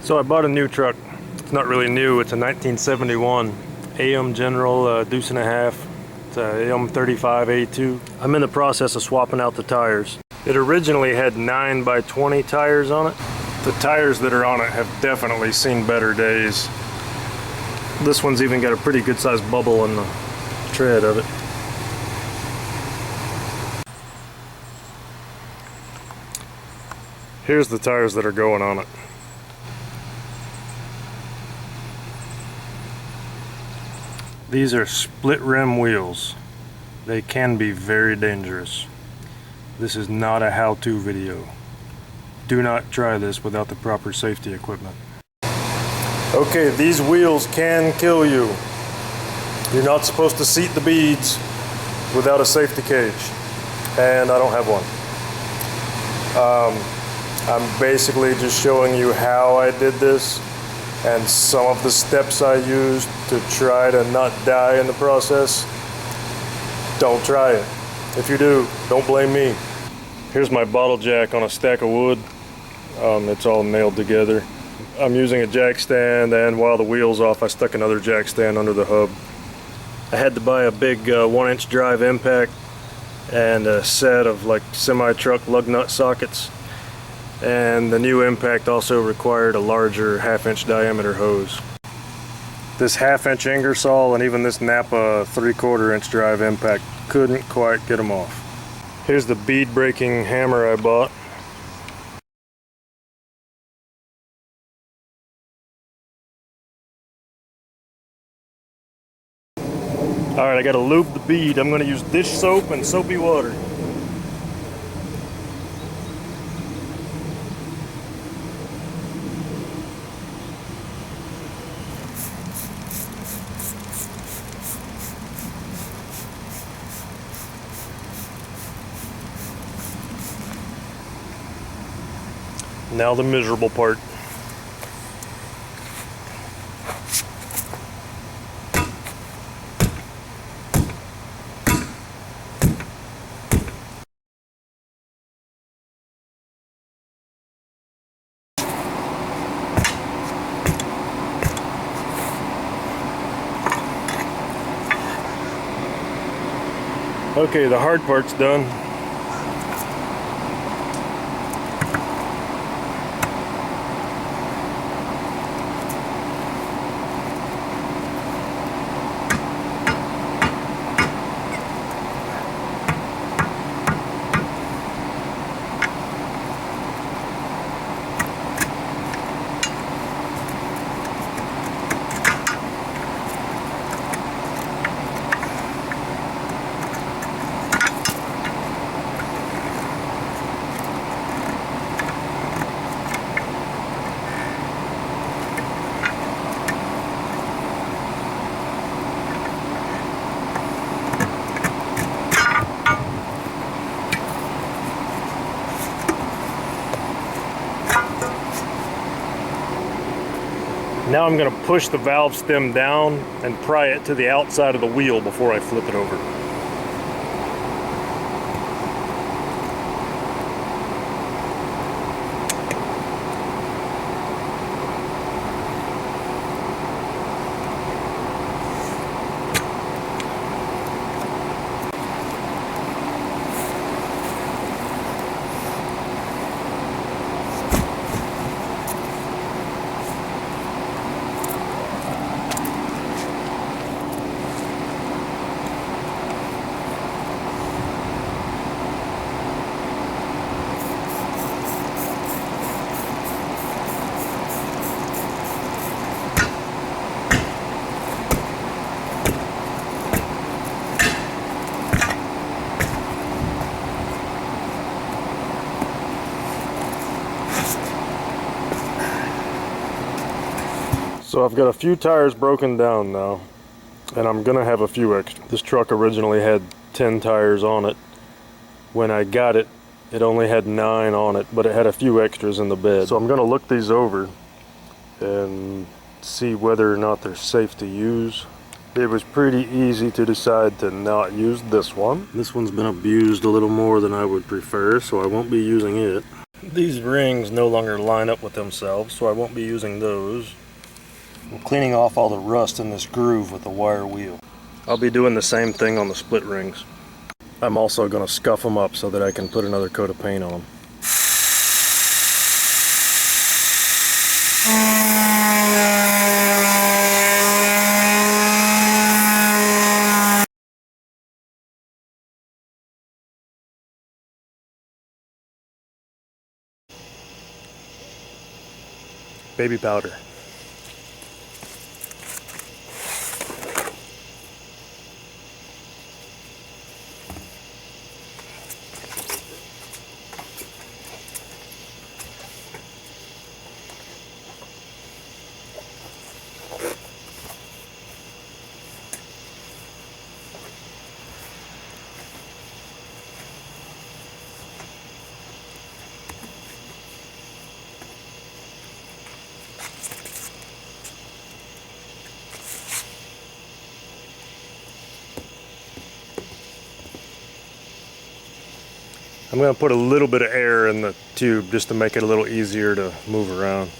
So I bought a new truck. It's not really new, it's a 1971 AM General Deuce and a half. It's a M35A2. I'm in the process of swapping out the tires. It originally had 9x20 tires on it. The tires that are on it have definitely seen better days. This one's even got a pretty good sized bubble in the tread of it. Here's the tires that are going on it. These are split rim wheels. They can be very dangerous. This is not a how-to video. Do not try this without the proper safety equipment. Okay, these wheels can kill you. You're not supposed to seat the beads without a safety cage. And I don't have one. I'm basically just showing you how I did this and some of the steps I used to try to not die in the process. Don't try it. If you do, don't blame me. Here's my bottle jack on a stack of wood. It's all nailed together. I'm using a jack stand, and while the wheel's off, I stuck another jack stand under the hub. I had to buy a big 1-inch drive impact and a set of like semi-truck lug nut sockets. And the new impact also required a larger 1/2-inch diameter hose. This 1/2-inch Ingersoll and even this Napa 3/4-inch drive impact couldn't quite get them off. Here's the bead breaking hammer I bought. Alright, I gotta lube the bead. I'm gonna use dish soap and soapy water. Now the miserable part. Okay, the hard part's done. Now I'm going to push the valve stem down and pry it to the outside of the wheel before I flip it over. So I've got a few tires broken down now, and I'm gonna have a few extra. This truck originally had 10 tires on it. When I got it, it only had 9 on it, but it had a few extras in the bed. So I'm gonna look these over and see whether or not they're safe to use. It was pretty easy to decide to not use this one. This one's been abused a little more than I would prefer, so I won't be using it. These rings no longer line up with themselves, so I won't be using those. I'm cleaning off all the rust in this groove with the wire wheel. I'll be doing the same thing on the split rings. I'm also going to scuff them up so that I can put another coat of paint on them. Baby powder. I'm going to put a little bit of air in the tube just to make it a little easier to move around.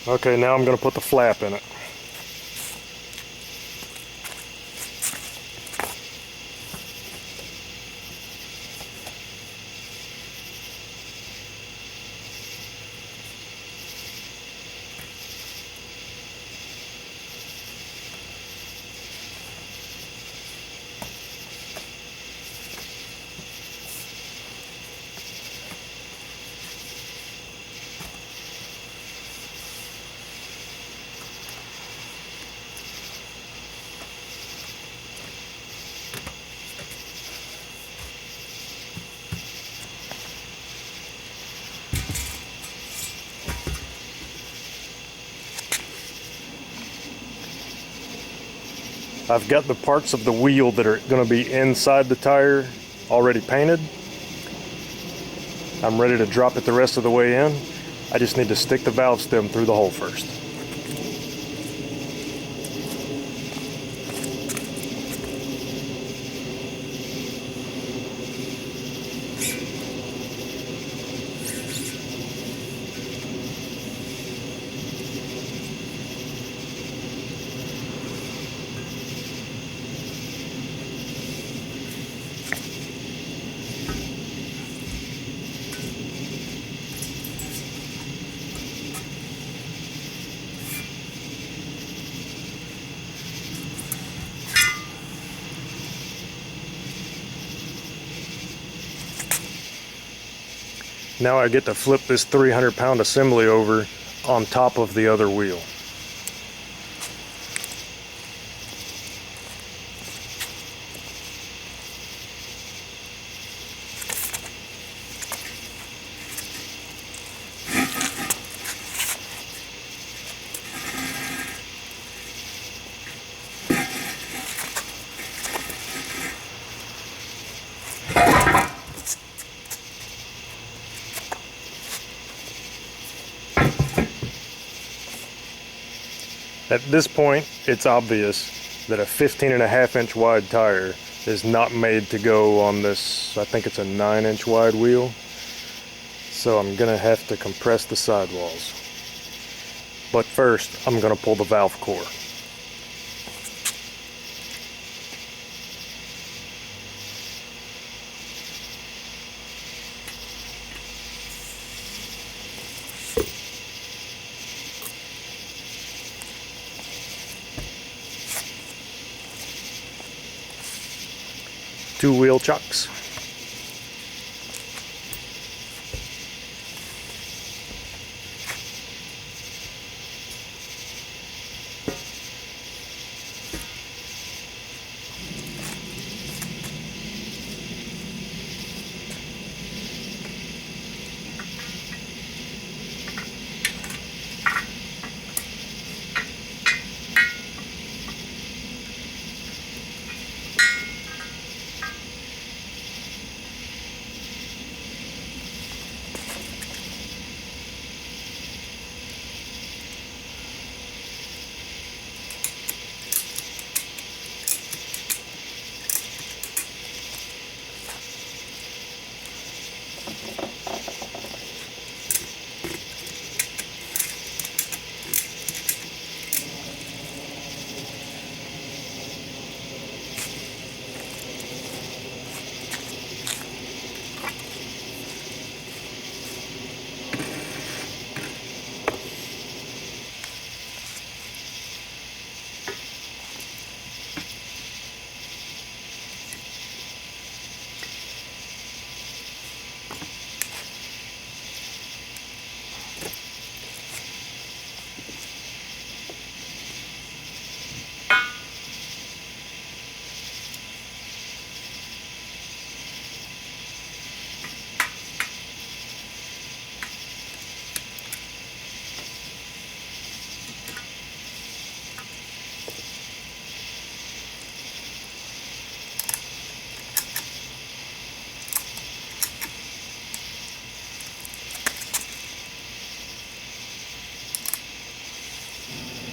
Okay, now I'm going to put the flap in it. I've got the parts of the wheel that are going to be inside the tire already painted. I'm ready to drop it the rest of the way in. I just need to stick the valve stem through the hole first. Now I get to flip this 300-pound assembly over on top of the other wheel. At this point, it's obvious that a 15.5-inch wide tire is not made to go on this, I think it's a 9-inch wide wheel. So I'm gonna have to compress the sidewalls. But first, I'm gonna pull the valve core. 2-wheel chocks.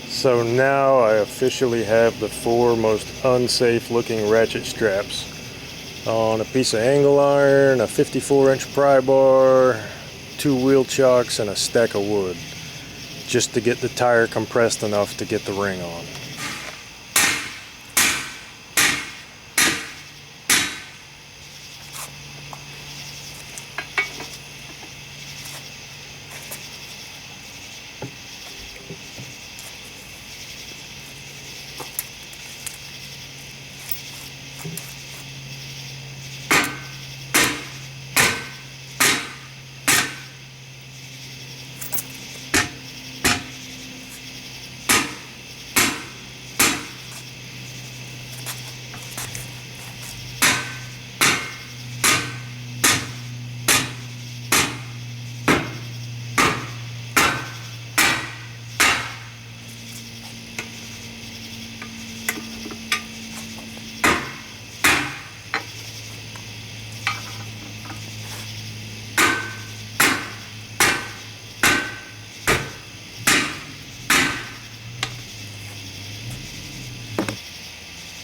So now I officially have the 4 most unsafe looking ratchet straps on a piece of angle iron, a 54-inch pry bar, 2 wheel chocks, and a stack of wood, just to get the tire compressed enough to get the ring on.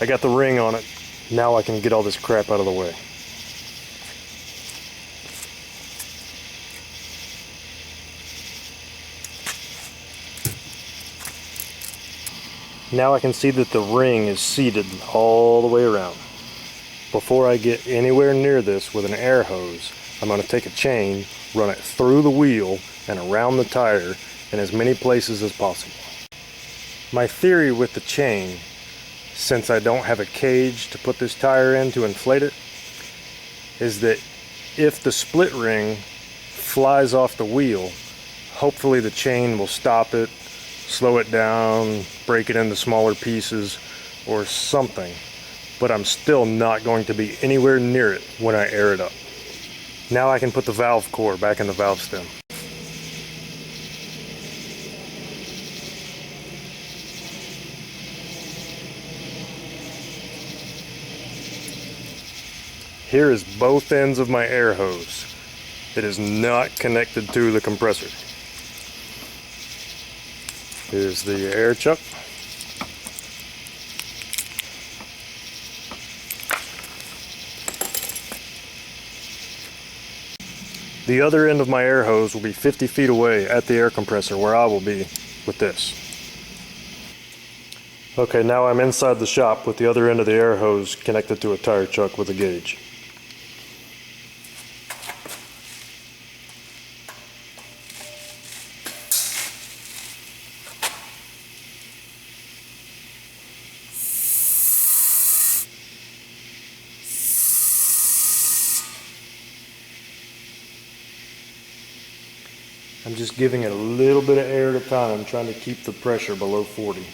I got the ring on it. Now I can get all this crap out of the way. Now I can see that the ring is seated all the way around. Before I get anywhere near this with an air hose, I'm going to take a chain, run it through the wheel and around the tire in as many places as possible. My theory with the chain, since I don't have a cage to put this tire in to inflate it, is that if the split ring flies off the wheel, hopefully the chain will stop it, slow it down, break it into smaller pieces or something. But I'm still not going to be anywhere near it when I air it up. Now I can put the valve core back in the valve stem. Here is both ends of my air hose. It is not connected to the compressor. Here's the air chuck. The other end of my air hose will be 50 feet away at the air compressor where I will be with this. Okay, now I'm inside the shop with the other end of the air hose connected to a tire chuck with a gauge. I'm just giving it a little bit of air at a time, trying to keep the pressure below 40.